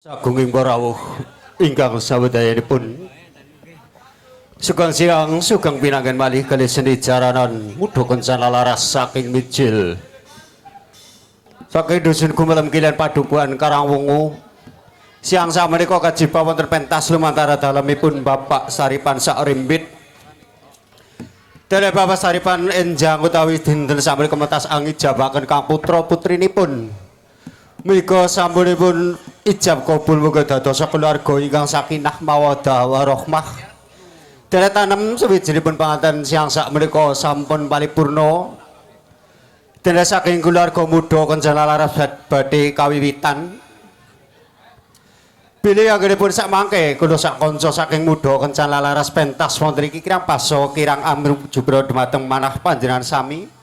Sagunging rawuh ingkang sawedayanipun sugeng siang sugeng pinanggen malih kalih seni jaranan mudha kencan laras saking mijil saking dusun Gumelem Kilen Padukuhan Karangwungu siang samenika kajiba wonten pentas lumantar dalemipun Bapak Saripan Sakrimbit dene Bapak Saripan enjang utawi dinten samenika mentas angin jabaken kang putra putrinipun mika sampunipun ijab kabul muga dadosa keluarga ingkang sakinah mawaddah warahmah. Derek tanem sawijinipun panganten siang sakmenika sampun paripurna. Dene saking keluarga muda kencan laras badhe kawiwitan. Bilih anggenipun sak mangke kula sak kanca saking muda kencan laras pentas wonten iki kirang paso kirang amruk jubra dhumateng manah panjenengan sami.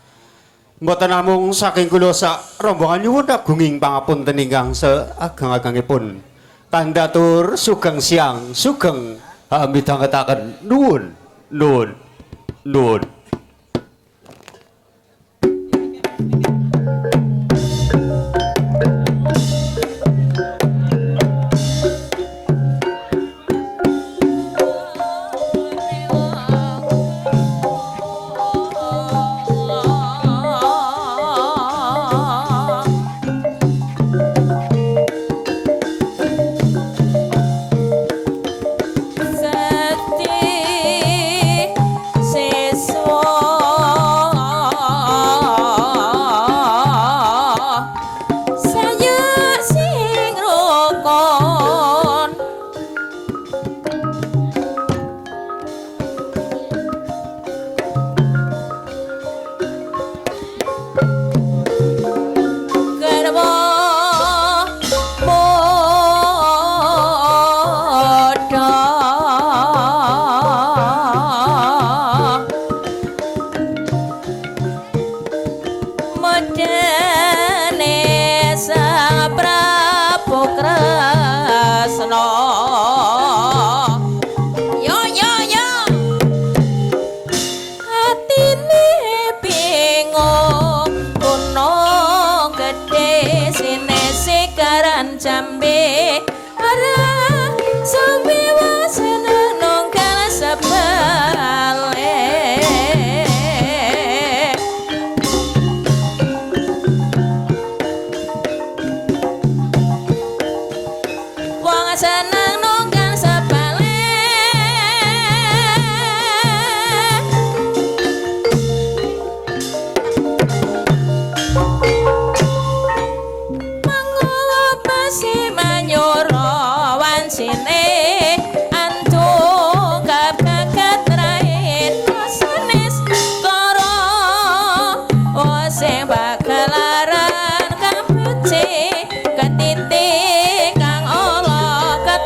Mboten namung saking kula sak rombongan nyuwun agunging pangapunten ingkang seageng-agengipun. Kandatur sugeng siang, sugeng midhangetaken nuwun, nuwun, nuwun. Ketitik kang ala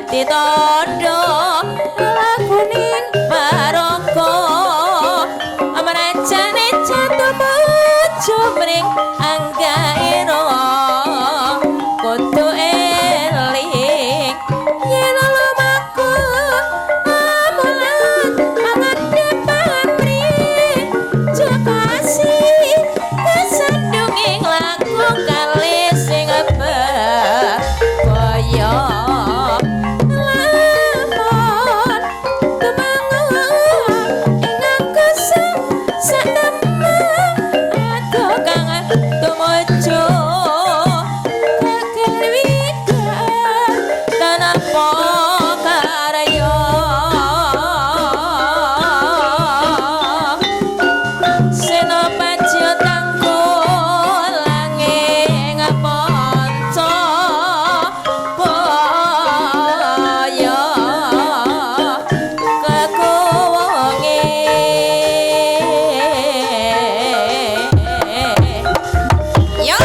ditondo lakuning baroko amrajane jatuh mujo mring anggairo kudu eling yen lumaku amulan angat depan mri jakasi kesandunging laku kali sing kaya lamon temangan ingang kusang satemah atau kang tumuju kekerwika tanapa karya senopati tangkul langing ponco kaya kekuwonge yo yo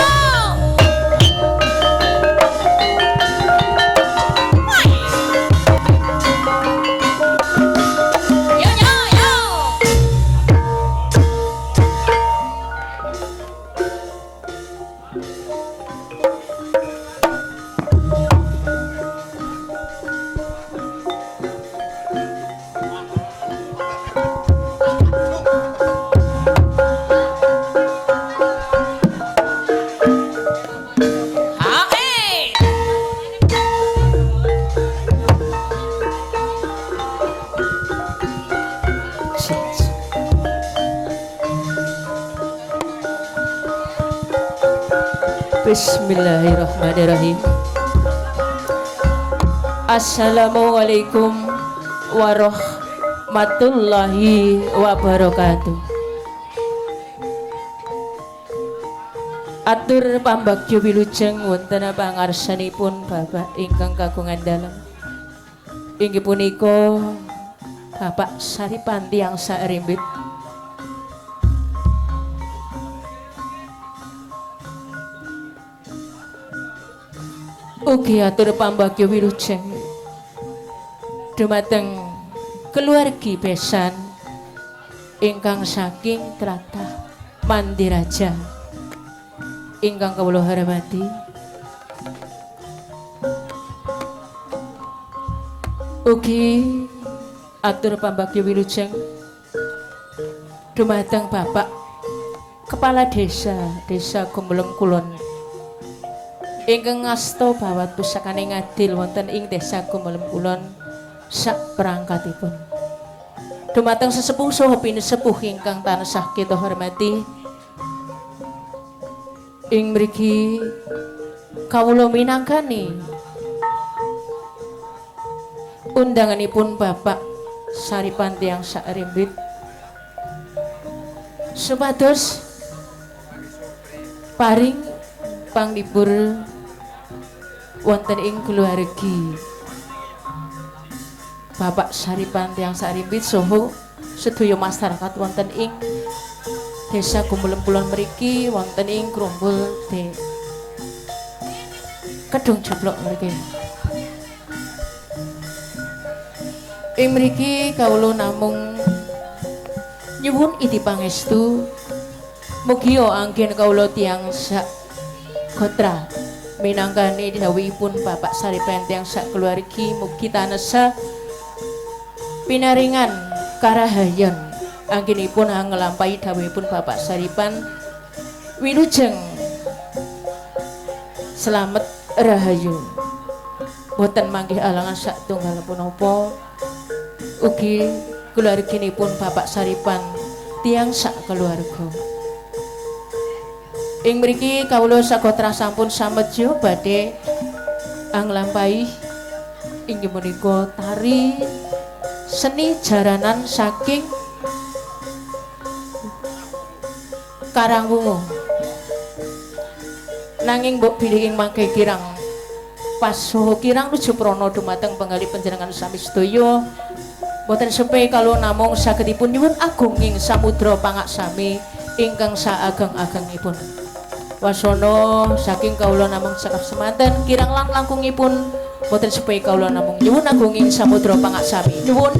yo yo hae Bismillahirrahmanirrahim. Assalamualaikum warahmatullahi wabarakatuh. Atur pambagyo wilujeng wonten pangarsanipun Bapak ingkang kagungan dalem. Inggih punika Bapak Saripan tiyang sakrimbit. Ugi atur pambagyo wilujeng dumateng keluargi besan ingkang saking tlatah Mandiraja ingkang kawula hormati. Ugi atur pambagyo wilujeng dumateng Bapak Kepala Desa Gumulem Kulon ingkang ngasta bawat pusakane ngadil wonten ing Desa Gumulem Kulon sak perangkatipun. Dumateng sesepuh saha pinesepuh ingkang tansah kita hormati. Ing mriki kawula minangkani undanganipun Bapak Saripan tiyang sakrimbit supados paring panglipur wonten ing keluargi Bapak Saripan tiyang sakrimbit saha sedaya masyarakat wonten ing Desa Gumulem Kulon mriki wonten ing Krumbul Kedung Jeblok mriki. Ing mriki kawula namung nyuwun iti pangestu mugi anggen kawula tiyang sak gotra minangkani dawuhipun Bapak Saripan tiyang sak keluargi mugi tansah pinaringan karahayan anggenipun nglampahi dawuhipun Bapak Saripan wilujeng slamet rahayu boten manggih alangan satunggal punapa ugi keluarginipun Bapak Saripan tiyang sak keluarga. Ing mriki kawula sagotra sampun samejo badhe anglampahi inggih menika tari seni jaranan saking Karangwungu. Nanging mbok bilih ing mangke kirang paso kirang nuju prana dumateng penggali panjenengan sami sedaya boten sepe kalau namung sagedipun nyuwun agunging samudra pangaksami ingkang saageng-agengipun. Wasana saking kawula namung sekap semanten kirang langkungipun Boten supaya kawula namung nyuwun agunging samudra pangaksami. Nyuwun.